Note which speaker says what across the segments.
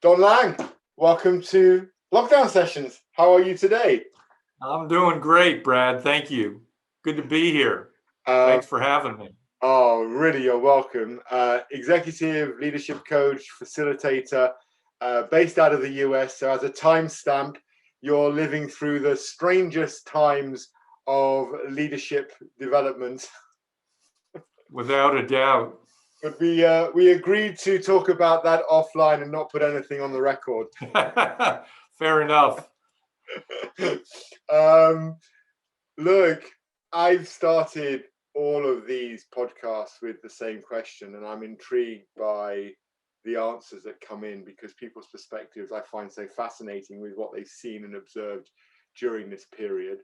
Speaker 1: Don Lang, welcome to Lockdown Sessions. How are you today?
Speaker 2: I'm doing great, Brad. Thank you. Good to be here.
Speaker 1: Uh,
Speaker 2: Thanks for having me.
Speaker 1: really, you're welcome. Executive leadership coach, facilitator, based out of the US. So, as a timestamp, you're living through the strangest times of leadership development.
Speaker 2: Without a doubt.
Speaker 1: But we agreed to talk about that offline and not put anything on the record.
Speaker 2: Fair enough.
Speaker 1: um, Look, I've started all of these podcasts with the same question, and I'm intrigued by the answers that come in because people's perspectives I find so fascinating with what they've seen and observed during this period.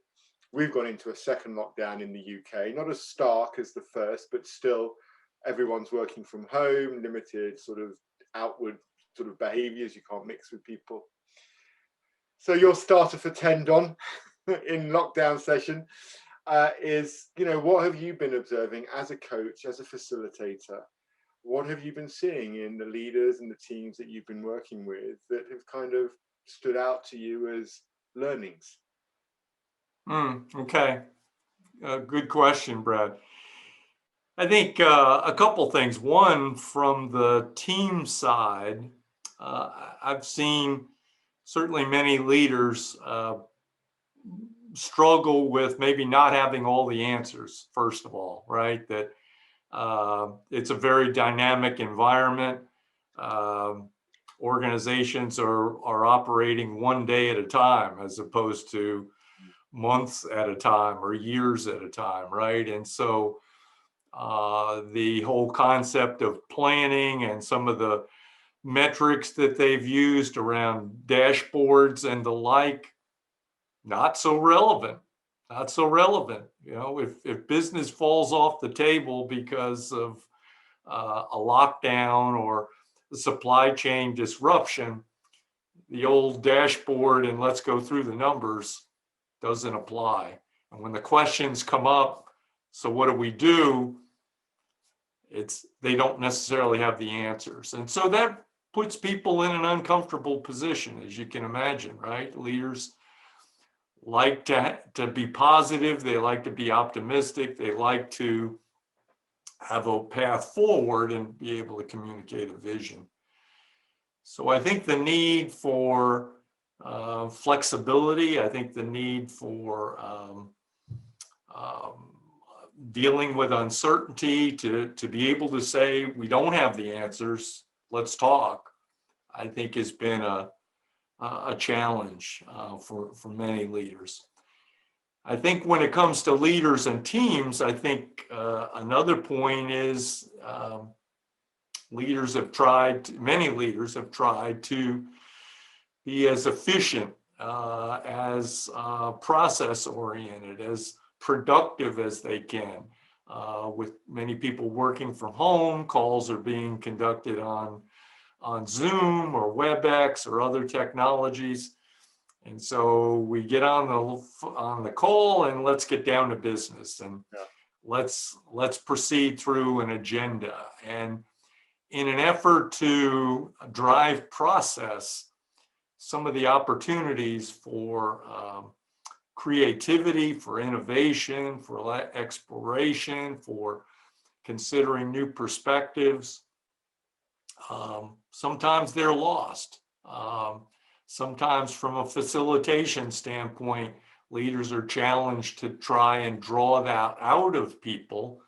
Speaker 1: We've gone into a second lockdown in the UK, not as stark as the first, but still everyone's working from home, limited sort of outward sort of behaviors. You can't mix with people. So your starter for 10, Don, in lockdown session is, what have you been observing as a coach, as a facilitator? What have you been seeing in the leaders and the teams that you've been working with that have kind of stood out to you as learnings?
Speaker 2: Okay. Good question, Brad. I think a couple things. One, from the team side, I've seen certainly many leaders struggle with maybe not having all the answers, first of all, right? That it's a very dynamic environment. Organizations are operating one day at a time as opposed to months at a time or years at a time, right? And so the whole concept of planning and some of the metrics that they've used around dashboards and the like, not so relevant. Not so relevant. If business falls off the table because of a lockdown or the supply chain disruption, the old dashboard and let's go through the numbers doesn't apply. And when the questions come up, so what do we do? They don't necessarily have the answers. And so that puts people in an uncomfortable position, as you can imagine, right? Leaders like to be positive. They like to be optimistic. They like to have a path forward and be able to communicate a vision. So I think the need for flexibility, I think the need for dealing with uncertainty, to be able to say, we don't have the answers, let's talk, I think has been a challenge for many leaders. I think when it comes to leaders and teams, I think another point is many leaders have tried to be as efficient, as process oriented, as productive as they can. With many people working from home, calls are being conducted on Zoom or WebEx or other technologies. And so we get on the call and let's get down to business and let's proceed through an agenda. And in an effort to drive process, some of the opportunities for creativity, for innovation, for exploration, for considering new perspectives, sometimes they're lost. Sometimes from a facilitation standpoint, leaders are challenged to try and draw that out of people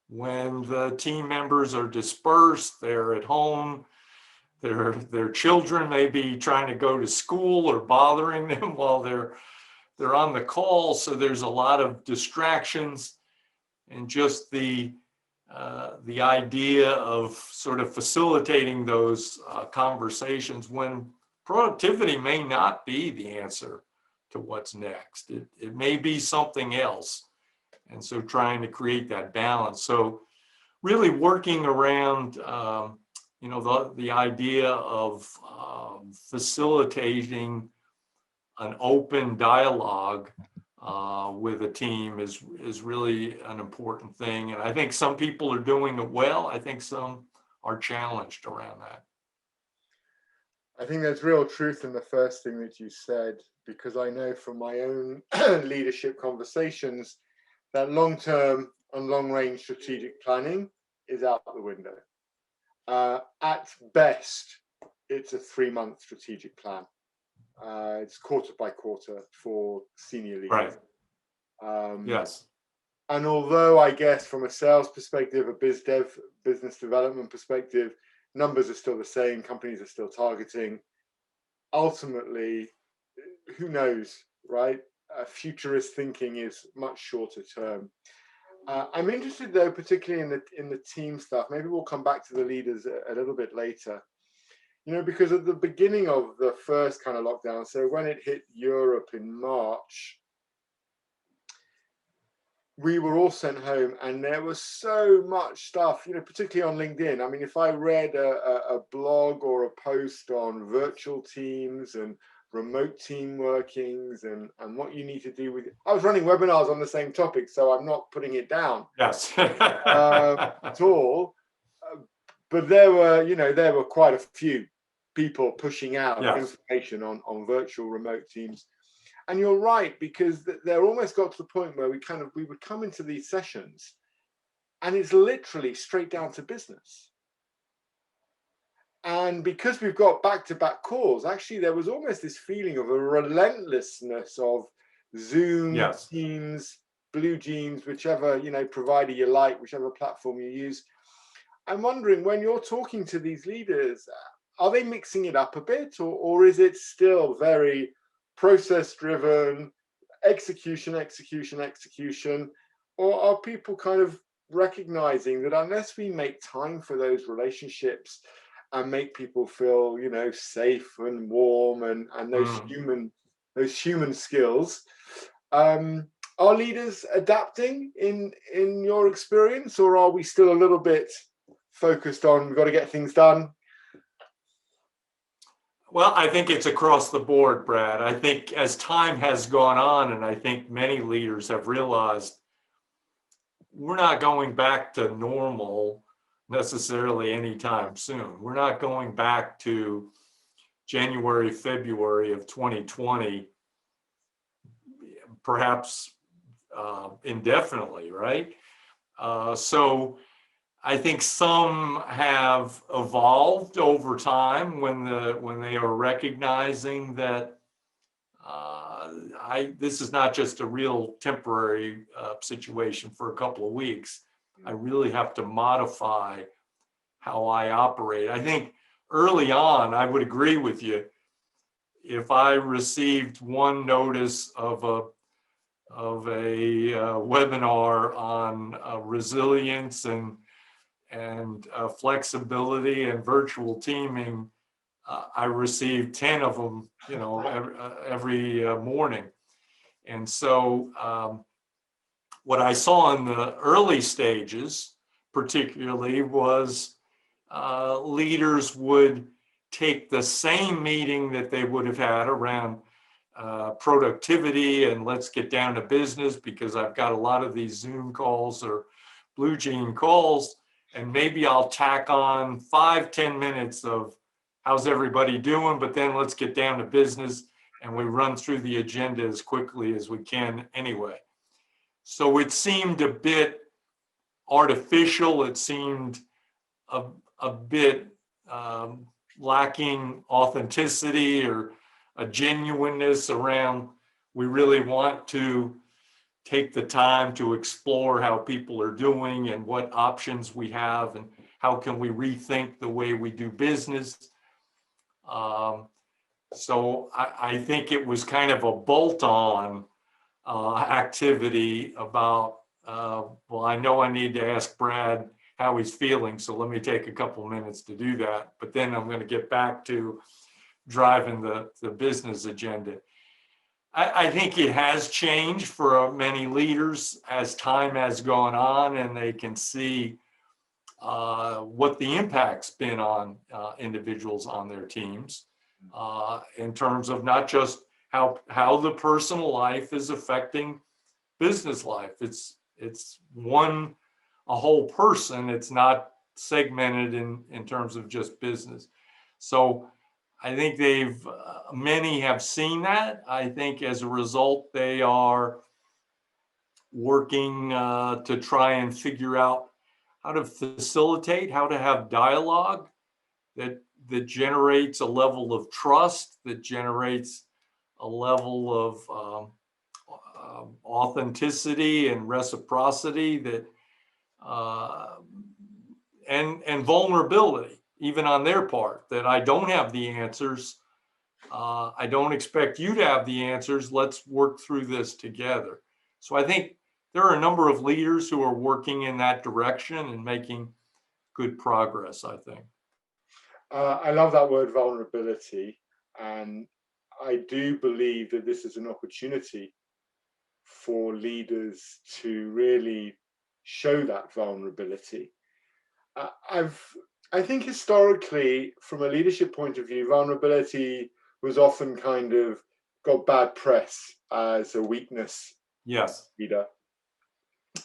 Speaker 2: when the team members are dispersed, they're at home, their children may be trying to go to school or bothering them while they're on the call. So there's a lot of distractions, and just the idea of sort of facilitating those conversations when productivity may not be the answer to what's next. It may be something else. And so trying to create that balance. So really working around, the idea of facilitating an open dialogue with a team is really an important thing. And I think some people are doing it well. I think some are challenged around that.
Speaker 1: I think there's real truth in the first thing that you said, because I know from my own leadership conversations that long-term and long-range strategic planning is out the window. At best, it's a 3-month strategic plan. It's quarter by quarter for senior leaders.
Speaker 2: Right. Yes.
Speaker 1: And although I guess from a sales perspective, a business development perspective, numbers are still the same, companies are still targeting, ultimately, who knows, right? Futurist thinking is much shorter term. I'm interested though, particularly in the team stuff. Maybe we'll come back to the leaders a little bit later. You know, because at the beginning of the first kind of lockdown, so when it hit Europe in March, we were all sent home, and there was so much stuff, you know, particularly on LinkedIn. I mean, if I read a blog or a post on virtual teams and remote team workings and what you need to do with it. I was running webinars on the same topic, so I'm not putting it down.
Speaker 2: Yes.
Speaker 1: At all. But there were quite a few people pushing out information on virtual remote teams. And you're right, because they're almost got to the point where we would come into these sessions and it's literally straight down to business. And because we've got back-to-back calls, actually there was almost this feeling of a relentlessness of Zoom, Teams, Blue Jeans, whichever, you know, provider you like, whichever platform you use. I'm wondering, when you're talking to these leaders, are they mixing it up a bit, or is it still very process-driven, execution, or are people kind of recognizing that unless we make time for those relationships and make people feel, you know, safe and warm and those human skills, are leaders adapting in your experience, or are we still a little bit focused on we've got to get things done?
Speaker 2: Well, I think it's across the board, Brad. I think as time has gone on, and I think many leaders have realized we're not going back to normal necessarily anytime soon. We're not going back to January, February of 2020, perhaps indefinitely, right? So I think some have evolved over time when they are recognizing that this is not just a real temporary situation for a couple of weeks. I really have to modify how I operate. I think early on, I would agree with you. If I received one notice of a webinar on resilience and flexibility and virtual teaming, I received 10 of them, you know, every morning. And so what I saw in the early stages, particularly, was leaders would take the same meeting that they would have had around productivity and let's get down to business, because I've got a lot of these Zoom calls or Blue Jean calls, and maybe I'll tack on 5-10 minutes of how's everybody doing, but then let's get down to business, and we run through the agenda as quickly as we can anyway. So it seemed a bit artificial. It seemed a bit lacking authenticity or a genuineness around, we really want to take the time to explore how people are doing and what options we have and how can we rethink the way we do business. So I think it was kind of a bolt-on activity about, well, I know I need to ask Brad how he's feeling, so let me take a couple minutes to do that. But then I'm going to get back to driving the business agenda. I think it has changed for many leaders as time has gone on, and they can see what the impact's been on individuals on their teams in terms of not just how the personal life is affecting business life. It's a whole person. It's not segmented in terms of just business. So I think many have seen that. I think as a result, they are working to try and figure out how to facilitate, how to have dialogue that generates a level of trust, that generates a level of authenticity and reciprocity, that uh, and vulnerability, even on their part, that I don't have the answers. I don't expect you to have the answers. Let's work through this together. So I think there are a number of leaders who are working in that direction and making good progress, I think.
Speaker 1: I love that word vulnerability. And I do believe that this is an opportunity for leaders to really show that vulnerability. I've I think historically, from a leadership point of view, vulnerability was often kind of got bad press as a weakness
Speaker 2: Yes.
Speaker 1: leader.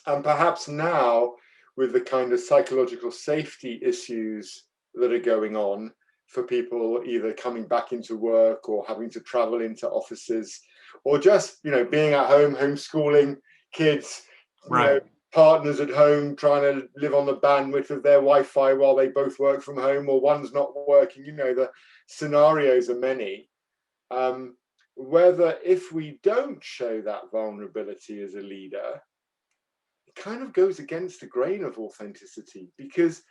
Speaker 1: And perhaps now, with the kind of psychological safety issues that are going on for people either coming back into work or having to travel into offices, or just, being at home, homeschooling kids,
Speaker 2: Right.
Speaker 1: partners at home trying to live on the bandwidth of their Wi-Fi while they both work from home, or one's not working. The scenarios are many. Whether if we don't show that vulnerability as a leader, it kind of goes against the grain of authenticity, because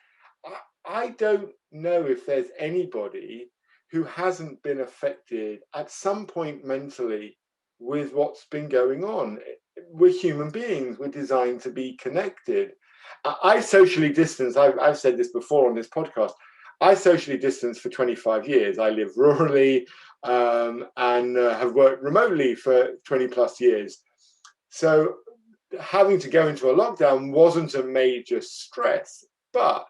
Speaker 1: I don't know if there's anybody who hasn't been affected at some point mentally with what's been going on. We're human beings, we're designed to be connected. I socially distance, I've said this before on this podcast, I socially distance for 25 years. I live rurally and have worked remotely for 20 plus years. So having to go into a lockdown wasn't a major stress, but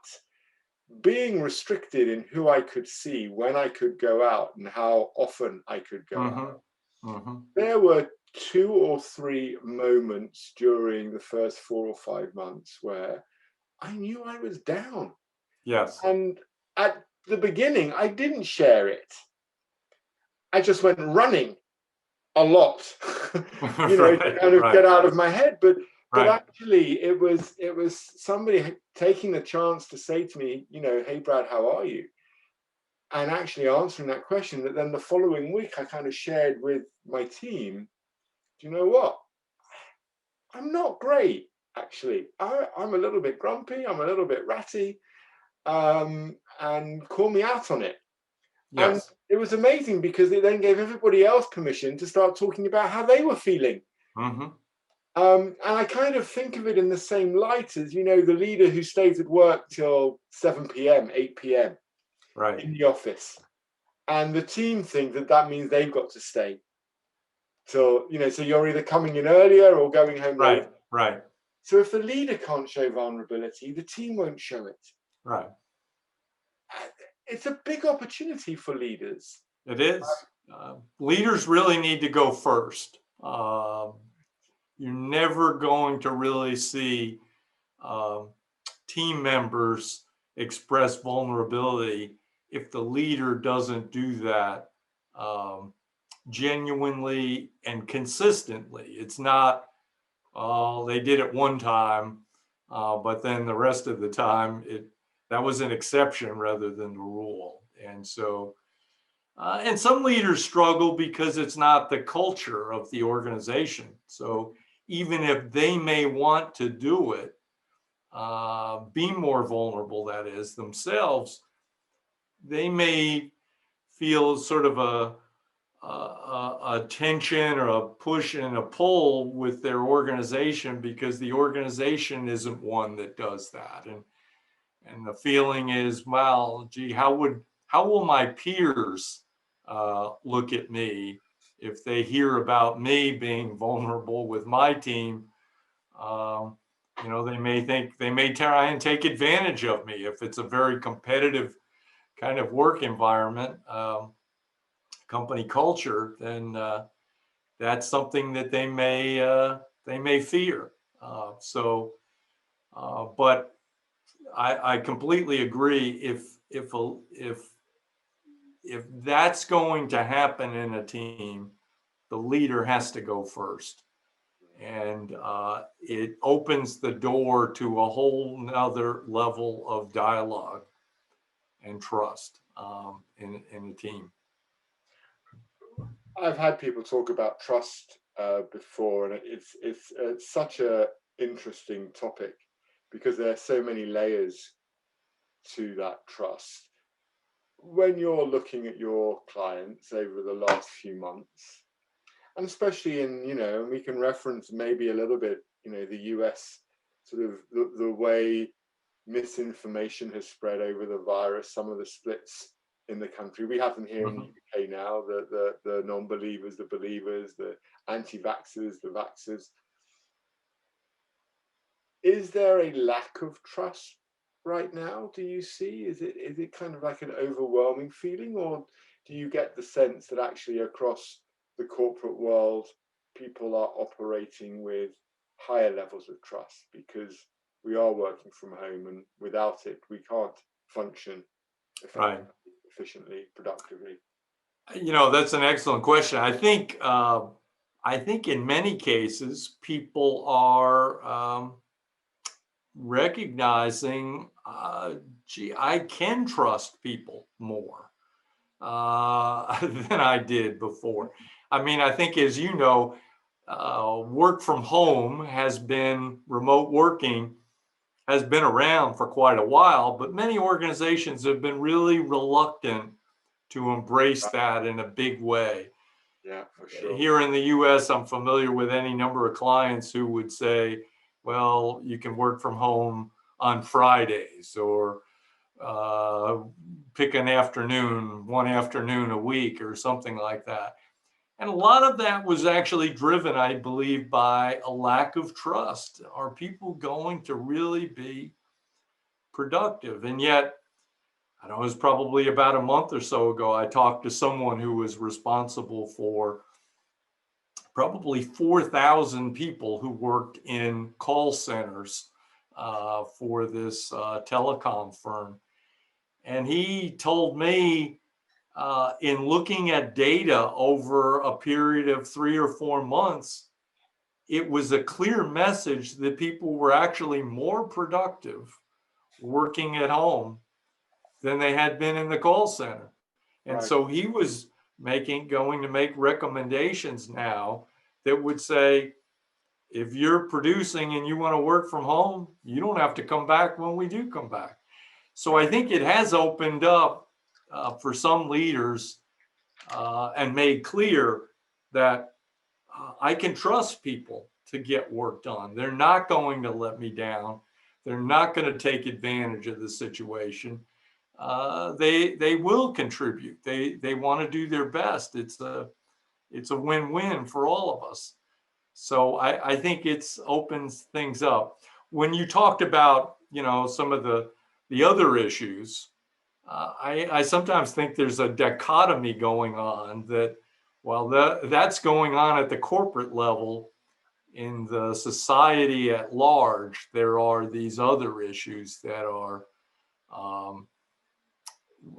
Speaker 1: being restricted in who I could see, when I could go out, and how often I could go out. There were 2 or 3 moments during the first 4 or 5 months where I knew I was down.
Speaker 2: Yes.
Speaker 1: And at the beginning, I didn't share it. I just went running a lot, to kind of get out of my head. But actually, it was somebody taking the chance to say to me, hey, Brad, how are you? And actually answering that question, that then the following week I kind of shared with my team, do you know what? I'm not great, actually. I'm a little bit grumpy. I'm a little bit ratty. And call me out on it.
Speaker 2: Yes.
Speaker 1: And it was amazing, because it then gave everybody else permission to start talking about how they were feeling. And I kind of think of it in the same light as, the leader who stays at work till 7 p.m., 8 p.m. in the office. And the team think that means they've got to stay till, so you're either coming in earlier or going home late.
Speaker 2: Right.
Speaker 1: So if the leader can't show vulnerability, the team won't show it.
Speaker 2: Right.
Speaker 1: It's a big opportunity for leaders.
Speaker 2: It is. Leaders really need to go first. You're never going to really see team members express vulnerability if the leader doesn't do that genuinely and consistently. It's not, they did it one time, but then the rest of the time, that was an exception rather than the rule. And so, and some leaders struggle because it's not the culture of the organization. So even if they may want to do it, be more vulnerable, that is, themselves, they may feel sort of a tension or a push and a pull with their organization, because the organization isn't one that does that. And the feeling is, well, gee, how will my peers look at me if they hear about me being vulnerable with my team? They may try and take advantage of me if it's a very competitive kind of work environment, company culture. Then that's something that they may fear. But I completely agree. If if that's going to happen in a team, the leader has to go first. And it opens the door to a whole nother level of dialogue and trust in a team.
Speaker 1: I've had people talk about trust before, and it's such a interesting topic because there are so many layers to that trust. When you're looking at your clients over the last few months, and especially in, and we can reference maybe a little bit, the US, sort of the way misinformation has spread over the virus, some of the splits in the country. We have them here in the UK now, the non-believers, the believers, the anti-vaxxers, the vaxxers. Is there a lack of trust right now, do you see? Is it kind of like an overwhelming feeling, or do you get the sense that actually across the corporate world, people are operating with higher levels of trust because we are working from home, and without it, we can't function effectively, efficiently, productively?
Speaker 2: That's an excellent question. I think in many cases, people are recognizing, gee, I can trust people more than I did before. I mean, I think, as you know, work from home remote working has been around for quite a while, but many organizations have been really reluctant to embrace that in a big way.
Speaker 1: Yeah, for sure.
Speaker 2: Here in the US, I'm familiar with any number of clients who would say, well, you can work from home on Fridays, or pick one afternoon a week or something like that. And a lot of that was actually driven, I believe, by a lack of trust. Are people going to really be productive? And yet, I know it was probably about a month or so ago, I talked to someone who was responsible for probably 4,000 people who worked in call centers for this telecom firm. And he told me, in looking at data over a period of 3 or 4 months, it was a clear message that people were actually more productive working at home than they had been in the call center. And so he was going to make recommendations now that would say, if you're producing and you want to work from home, you don't have to come back when we do come back. So I think it has opened up for some leaders and made clear that I can trust people to get work done. They're not going to let me down. They're not going to take advantage of the situation. They will contribute. They want to do their best. It's a win-win for all of us. So I think it's opens things up. When you talked about some of the other issues, I sometimes think there's a dichotomy going on that while that's going on at the corporate level, in the society at large, there are these other issues that are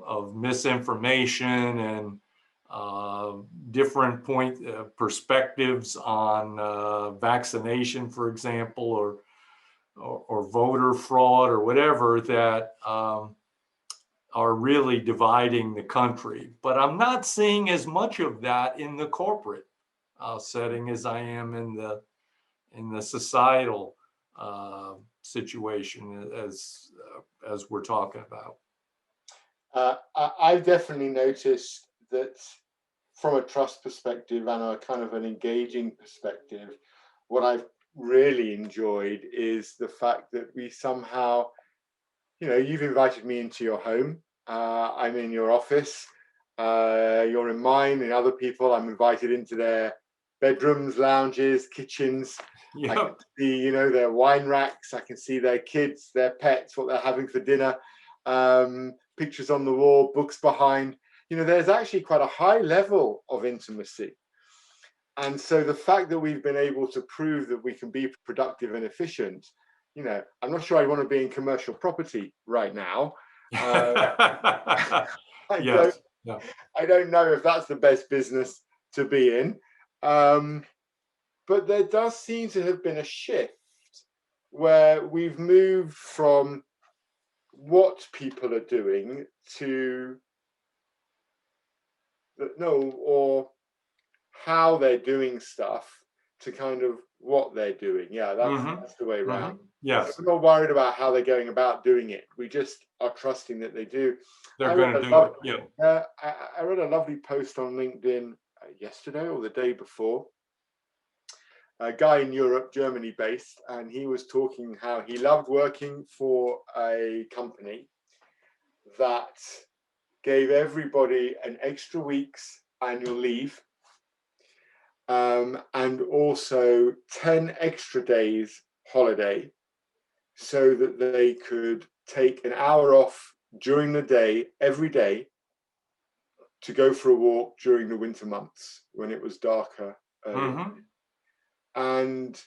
Speaker 2: of misinformation and different perspectives on vaccination, for example, or voter fraud or whatever, that are really dividing the country. But I'm not seeing as much of that in the corporate setting as I am in the societal situation as we're talking about.
Speaker 1: I've definitely noticed that from a trust perspective and a kind of an engaging perspective, what I've really enjoyed is the fact that we somehow, you've invited me into your home. I'm in your office. You're in mine, and other people, I'm invited into their bedrooms, lounges, kitchens.
Speaker 2: Yep.
Speaker 1: I can see, their wine racks. I can see their kids, their pets, what they're having for dinner. Pictures on the wall, books behind. There's actually quite a high level of intimacy. And so the fact that we've been able to prove that we can be productive and efficient, I'm not sure I want to be in commercial property right now.
Speaker 2: Yes. Yeah.
Speaker 1: I don't know if that's the best business to be in. But there does seem to have been a shift where we've moved from what people are doing to or how they're doing stuff to kind of what they're doing. Yeah, that's the way around.
Speaker 2: Yes.
Speaker 1: So we're not worried about how they're going about doing it. We just are trusting that they do.
Speaker 2: They're going to do it. Yeah.
Speaker 1: I read a lovely post on LinkedIn yesterday or the day before. A guy in Europe, Germany based, and he was talking how he loved working for a company that gave everybody an extra week's annual leave, and also 10 extra days holiday, so that they could take an hour off during the day every day to go for a walk during the winter months when it was darker. And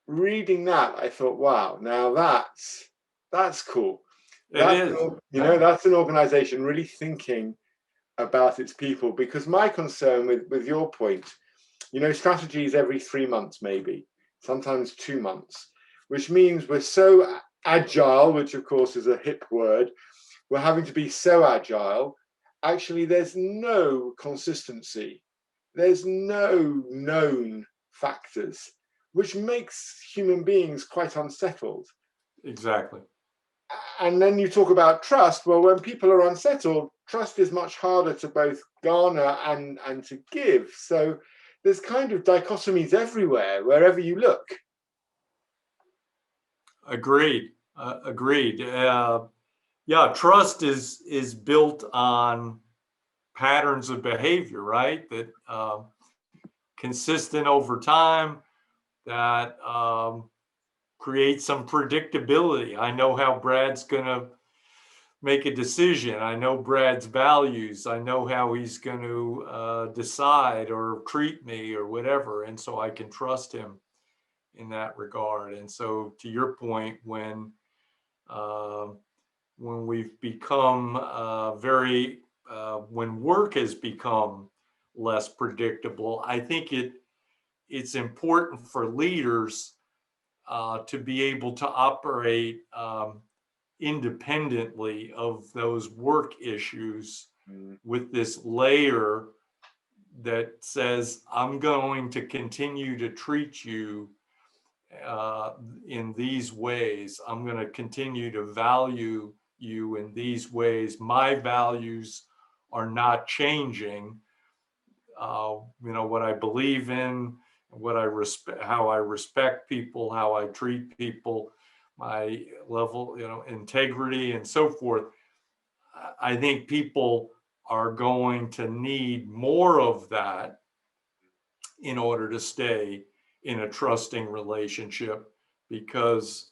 Speaker 1: reading that, I thought, wow, now that's cool.
Speaker 2: It is.
Speaker 1: That's an organization really thinking about its people. Because my concern with your point, strategy is every 3 months, maybe, sometimes 2 months, which means we're so agile, which of course is a hip word. We're having to be so agile. Actually, there's no consistency. There's no known factors, which makes human beings quite unsettled.
Speaker 2: Exactly.
Speaker 1: And then you talk about trust. Well, when people are unsettled, trust is much harder to both garner and to give. So there's kind of dichotomies everywhere, wherever you look.
Speaker 2: Agreed. Agreed. Yeah, trust is built on patterns of behavior, right? That consistent over time, that create some predictability. I know how Brad's going to make a decision. I know Brad's values. I know how he's going to decide or treat me or whatever. And so I can trust him in that regard. And so to your point, when we've become when work has become less predictable, I think it's important for leaders to be able to operate independently of those work issues with this layer that says, I'm going to continue to treat you in these ways. I'm going to continue to value you in these ways. My values are not changing. What I believe in, what I respect, how I respect people, how I treat people, my level, integrity and so forth. I think people are going to need more of that in order to stay in a trusting relationship, because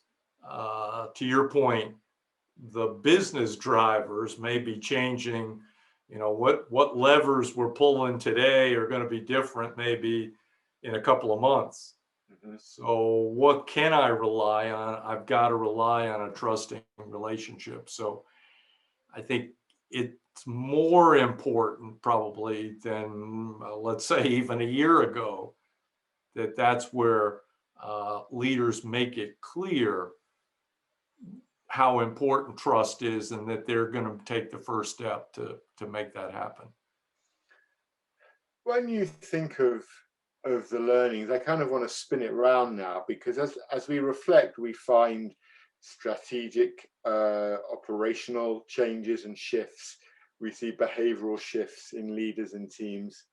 Speaker 2: to your point, the business drivers may be changing. What levers we're pulling today are going to be different maybe in a couple of months. So what can I rely on? I've got to rely on a trusting relationship. So I think it's more important probably than, let's say, even a year ago, that's where leaders make it clear how important trust is, and that they're going to take the first step to make that happen.
Speaker 1: When you think of the learnings, I kind of want to spin it around now, because as we reflect, we find strategic operational changes and shifts. We see behavioral shifts in leaders and teams.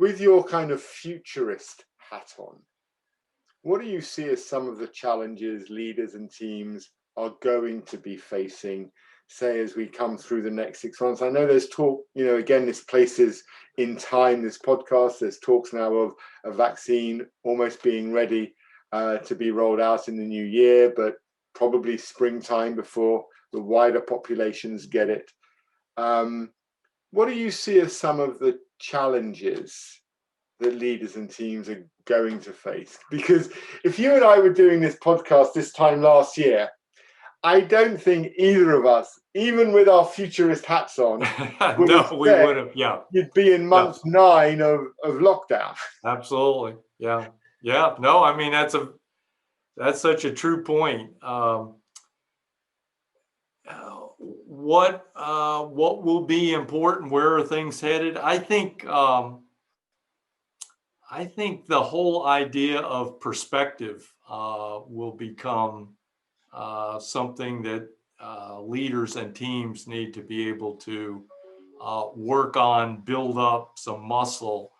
Speaker 1: With your kind of futurist hat on, what do you see as some of the challenges leaders and teams are going to be facing, say, as we come through the next 6 months? I know there's talk, again, this places in time, this podcast, there's talks now of a vaccine almost being ready to be rolled out in the new year, but probably springtime before the wider populations get it. What do you see as some of the challenges that leaders and teams are going to face? Because if you and I were doing this podcast this time last year, I don't think either of us, even with our futurist hats on, would have
Speaker 2: No, we
Speaker 1: said
Speaker 2: would have. Yeah.
Speaker 1: you'd be in
Speaker 2: Yeah.
Speaker 1: month 9 of lockdown.
Speaker 2: Absolutely. Yeah. Yeah. No, I mean, that's such a true point. What will be important? Where are things headed? I think the whole idea of perspective will become something that leaders and teams need to be able to work on, build up some muscle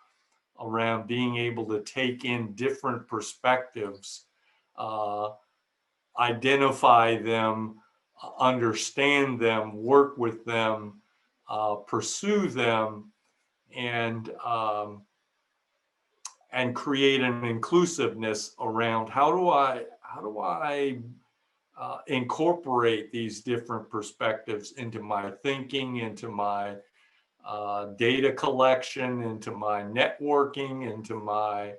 Speaker 2: around being able to take in different perspectives, uh, identify them, understand them, work with them, pursue them, and um, and create an inclusiveness around how do I incorporate these different perspectives into my thinking, into my data collection, into my networking, into my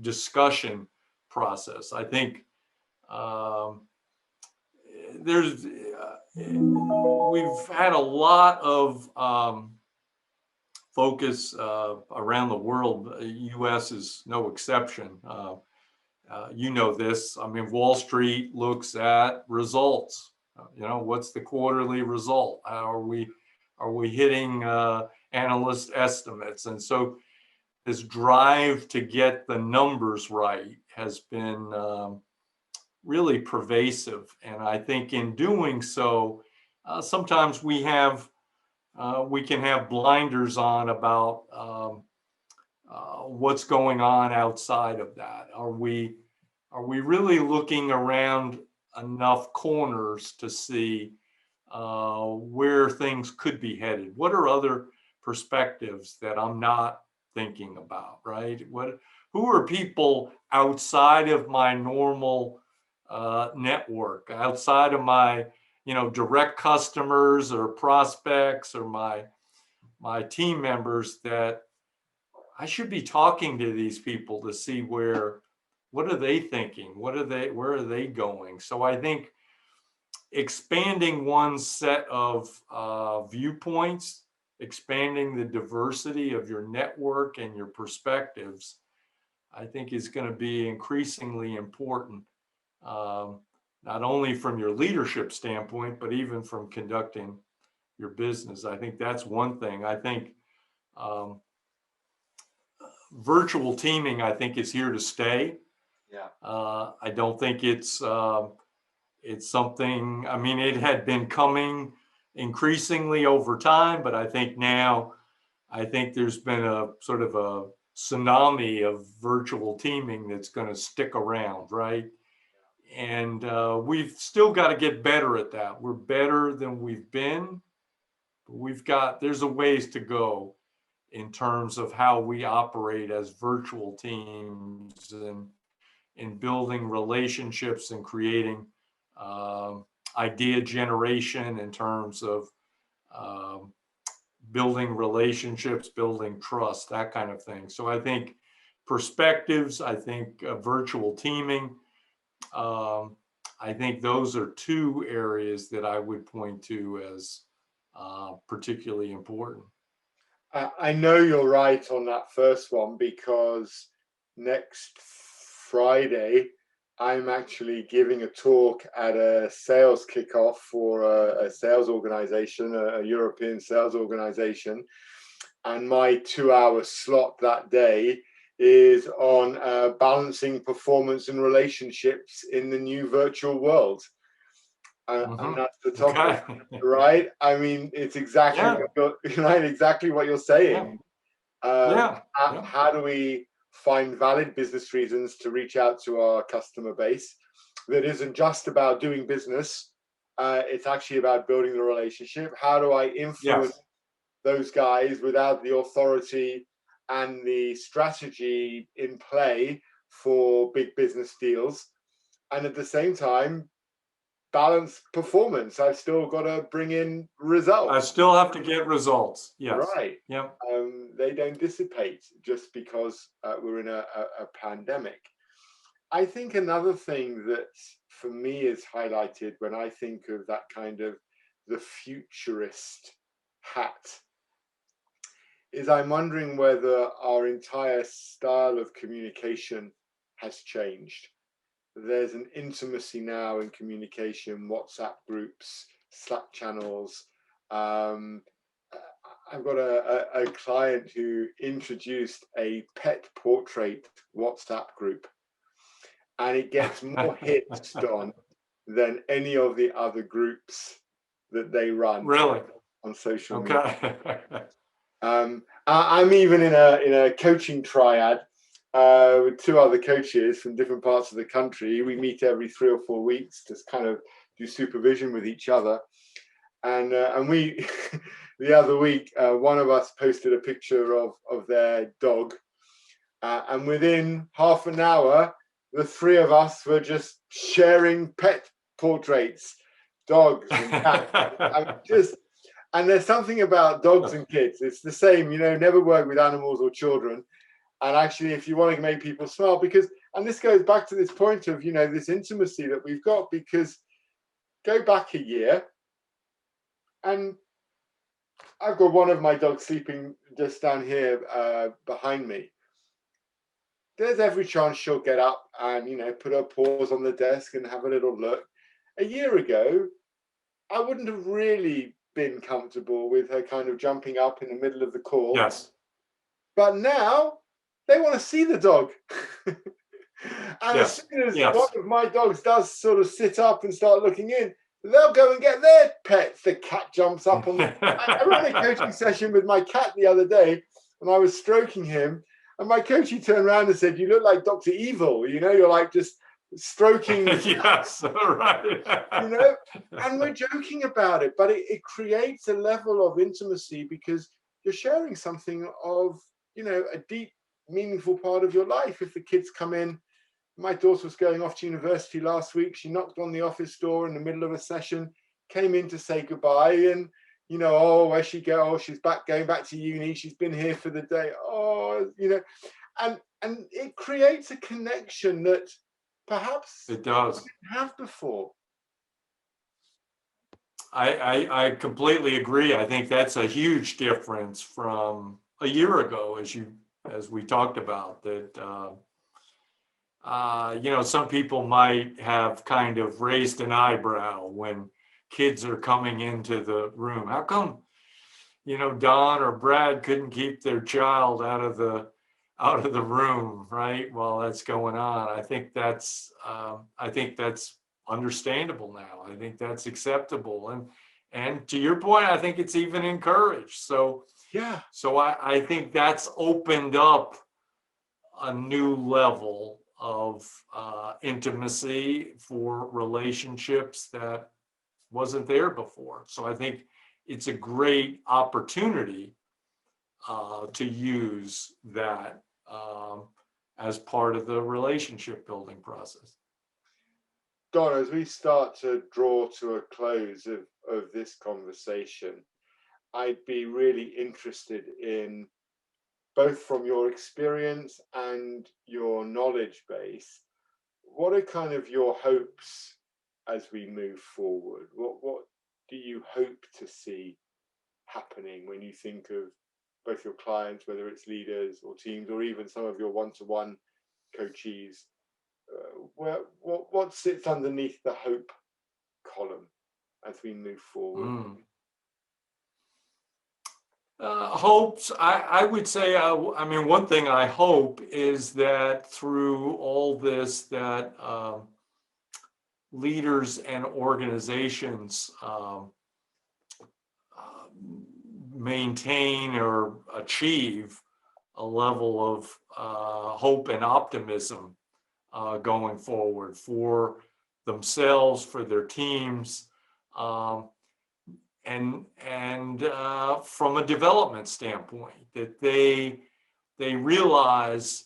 Speaker 2: discussion process. I think um, there's we've had a lot of focus around the world. U.S. is no exception. You know this. I mean, Wall Street looks at results. What's the quarterly result? How are we hitting analyst estimates? And so this drive to get the numbers right has been really pervasive. And I think in doing so, sometimes we can have blinders on about what's going on outside of that. Are we really looking around enough corners to see where things could be headed? What are other perspectives that I'm not thinking about, right? Who are people outside of my normal network, outside of my, direct customers or prospects or my team members that I should be talking to these people to see what are they thinking? Where are they going? So I think expanding one's set of viewpoints, expanding the diversity of your network and your perspectives, I think is going to be increasingly important, not only from your leadership standpoint, but even from conducting your business. I think that's one thing. I think um, virtual teaming, I think, is here to stay.
Speaker 1: Yeah.
Speaker 2: I don't think it's something. I mean, it had been coming increasingly over time, but I think there's been a sort of a tsunami of virtual teaming that's going to stick around, right? And we've still got to get better at that. We're better than we've been, but there's a ways to go in terms of how we operate as virtual teams and in building relationships and creating idea generation in terms of um, building relationships, building trust, that kind of thing. So I think perspectives, I think virtual teaming, I think those are two areas that I would point to as particularly important.
Speaker 1: I know you're right on that first one, because next Friday I'm actually giving a talk at a sales kickoff for a sales organization, a European sales organization. And my 2-hour slot that day is on balancing performance and relationships in the new virtual world. And that's the topic,
Speaker 2: Okay.
Speaker 1: right? I mean, it's exactly exactly what you're saying.
Speaker 2: Yeah.
Speaker 1: How do we find valid business reasons to reach out to our customer base that isn't just about doing business? It's actually about building the relationship. How do I influence those guys without the authority and the strategy in play for big business deals? And at the same time, balance performance. I've still got to bring in results.
Speaker 2: I still have to get results. Yes.
Speaker 1: Right.
Speaker 2: Yep.
Speaker 1: They don't dissipate just because we're in a pandemic. I think another thing that's for me is highlighted when I think of that kind of the futurist hat is I'm wondering whether our entire style of communication has changed. There's an intimacy now in communication, WhatsApp groups, Slack channels. I've got a client who introduced a pet portrait WhatsApp group, and it gets more hits, Don, than any of the other groups that they run
Speaker 2: Really?
Speaker 1: on social media.
Speaker 2: Okay.
Speaker 1: I'm even in a coaching triad with two other coaches from different parts of the country. We meet every 3 or 4 weeks to kind of do supervision with each other. And we, the other week, one of us posted a picture of their dog. And within half an hour, the 3 of us were just sharing pet portraits, dogs and cats. And there's something about dogs and kids. It's the same, never work with animals or children. And actually, if you want to make people smile, and this goes back to this point of, this intimacy that we've got, because go back a year, and I've got one of my dogs sleeping just down here behind me. There's every chance she'll get up and, put her paws on the desk and have a little look. A year ago, I wouldn't have really been comfortable with her kind of jumping up in the middle of the call.
Speaker 2: Yes.
Speaker 1: But now they want to see the dog. And
Speaker 2: yes.
Speaker 1: as soon as
Speaker 2: yes.
Speaker 1: one of my dogs does sort of sit up and start looking in, they'll go and get their pets. The cat jumps up on I ran a coaching session with my cat the other day, and I was stroking him, and my coachee turned around and said, "You look like Dr. Evil, you're like just stroking."
Speaker 2: Yes, right.
Speaker 1: And we're joking about it, but it creates a level of intimacy because you're sharing something of, a deep, meaningful part of your life. If the kids come in, my daughter was going off to university last week. She knocked on the office door in the middle of a session, came in to say goodbye, and where's she go? Oh, she's going back to uni. She's been here for the day. Oh, and it creates a connection that perhaps
Speaker 2: it does
Speaker 1: didn't have before.
Speaker 2: I completely agree. I think that's a huge difference from a year ago, as we talked about that. Some people might have kind of raised an eyebrow when kids are coming into the room. How come, Don or Brad couldn't keep their child out of the room, right? While that's going on. I think that's understandable now. I think that's acceptable. And to your point, I think it's even encouraged. So
Speaker 1: yeah.
Speaker 2: So I think that's opened up a new level of intimacy for relationships that wasn't there before. So I think it's a great opportunity to use that as part of the relationship building process.
Speaker 1: Don, as we start to draw to a close of this conversation, I'd be really interested in, both from your experience and your knowledge base, what are kind of your hopes as we move forward? What do you hope to see happening when you think of both your clients, whether it's leaders or teams, or even some of your one-to-one coachees? What sits underneath the hope column as we move forward?
Speaker 2: Hopes, I would say, one thing I hope is that through all this, that leaders and organizations maintain or achieve a level of hope and optimism going forward for themselves, for their teams, and from a development standpoint, that they realize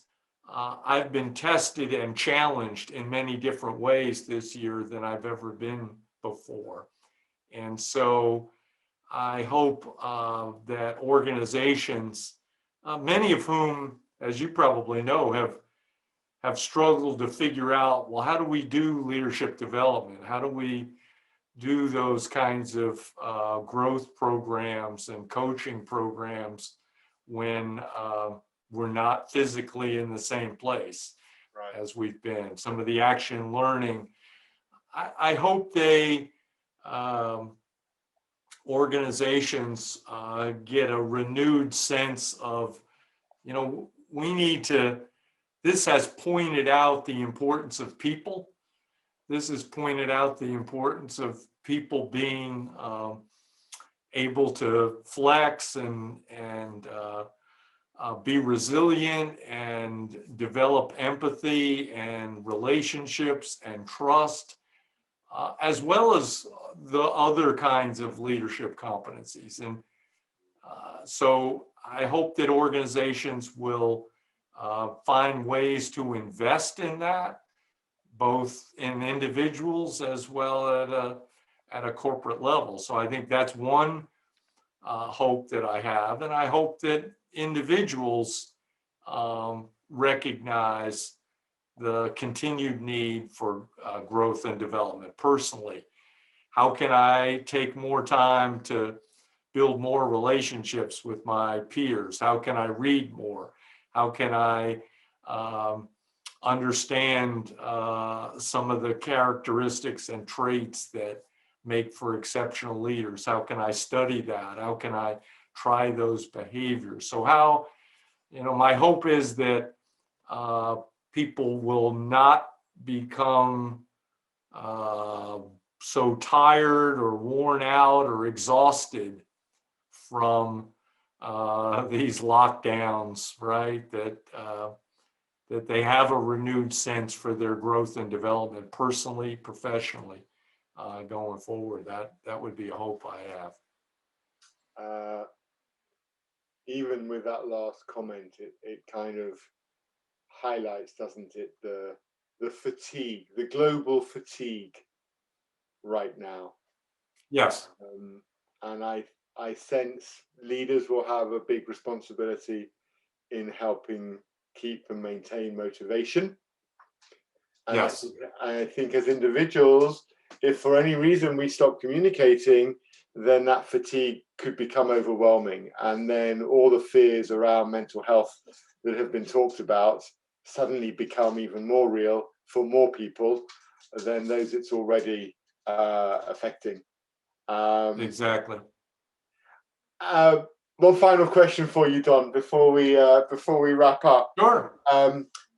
Speaker 2: I've been tested and challenged in many different ways this year than I've ever been before. And so I hope that organizations, many of whom, as you probably know, have have struggled to figure out, well, how do we do leadership development? How do we do those kinds of growth programs and coaching programs when we're not physically in the same place as we've been? Some of the action learning, I hope they organizations get a renewed sense of, we need to, this has pointed out the importance of people. This has pointed out the importance of people being able to flex and be resilient and develop empathy and relationships and trust, as well as the other kinds of leadership competencies. And so I hope that organizations will find ways to invest in that, both in individuals as well at a corporate level. So I think that's one hope that I have. And I hope that individuals recognize the continued need for growth and development personally. How can I take more time to build more relationships with my peers? How can I read more? How can I understand some of the characteristics and traits that make for exceptional leaders? How can I study that? How can I try those behaviors? So how, my hope is that people will not become so tired or worn out or exhausted from these lockdowns, right? That they have a renewed sense for their growth and development personally, professionally, going forward. That would be a hope I have.
Speaker 1: Even with that last comment, it kind of highlights, doesn't it, the fatigue, the global fatigue right now.
Speaker 2: Yes.
Speaker 1: And I sense leaders will have a big responsibility in helping keep and maintain motivation. And
Speaker 2: yes.
Speaker 1: I think as individuals, if for any reason we stop communicating, then that fatigue could become overwhelming. And then all the fears around mental health that have been talked about suddenly become even more real for more people than those it's already affecting.
Speaker 2: Exactly.
Speaker 1: One final question for you, Don, before we wrap up.
Speaker 2: Sure.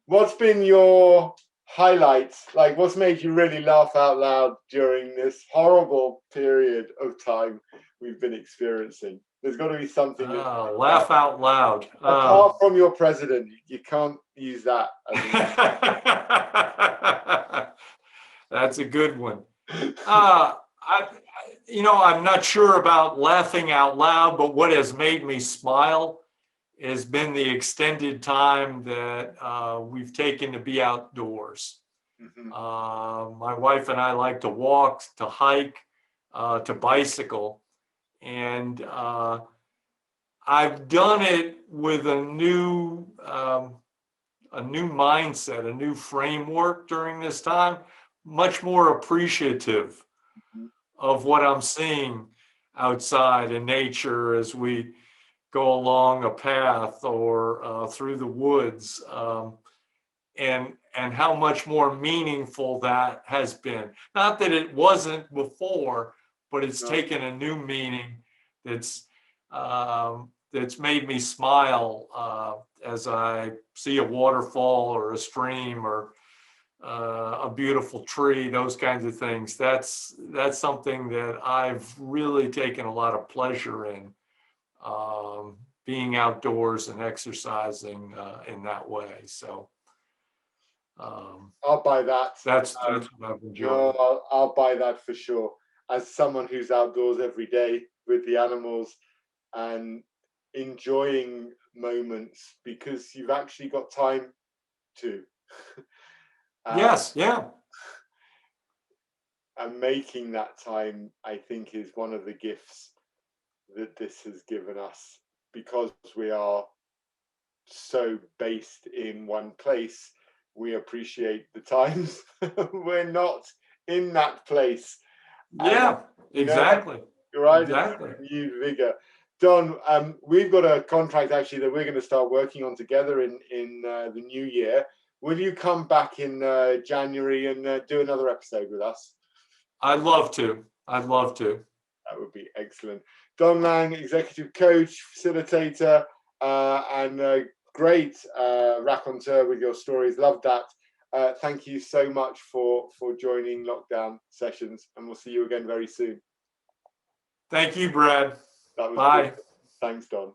Speaker 1: What's been your highlights? Like, what's made you really laugh out loud during this horrible period of time we've been experiencing? There's got to be something.
Speaker 2: Laugh out loud.
Speaker 1: Apart from your president, you can't use that.
Speaker 2: That's a good one. I'm not sure about laughing out loud, but what has made me smile has been the extended time that we've taken to be outdoors. Mm-hmm. My wife and I like to walk, to hike, to bicycle, and I've done it with a new mindset, a new framework during this time, much more appreciative of what I'm seeing outside in nature as we go along a path or through the woods, and how much more meaningful that has been. Not that it wasn't before, but it's taken a new meaning that's made me smile as I see a waterfall or a stream or a beautiful tree, those kinds of things. That's something that I've really taken a lot of pleasure in, being outdoors and exercising in that way. So
Speaker 1: I'll buy that.
Speaker 2: That's what I've enjoyed.
Speaker 1: I'll buy that for sure. As someone who's outdoors every day with the animals and enjoying moments because you've actually got time to.
Speaker 2: Yes, yeah.
Speaker 1: And making that time, I think, is one of the gifts that this has given us, because we are so based in one place. we appreciate the times. We're not in that place.
Speaker 2: Yeah, exactly.
Speaker 1: Right?
Speaker 2: Exactly.
Speaker 1: It's renewed vigor. Don, we've got a contract actually that we're going to start working on together in the new year. Will you come back in January and do another episode with us?
Speaker 2: I'd love to. I'd love to.
Speaker 1: That would be excellent. Don Lang, executive coach, facilitator, and great raconteur with your stories. Love that. Thank you so much for joining Lockdown Sessions, and we'll see you again very soon.
Speaker 2: Thank you, Brad.
Speaker 1: That was
Speaker 2: Bye.
Speaker 1: good. Thanks, Don.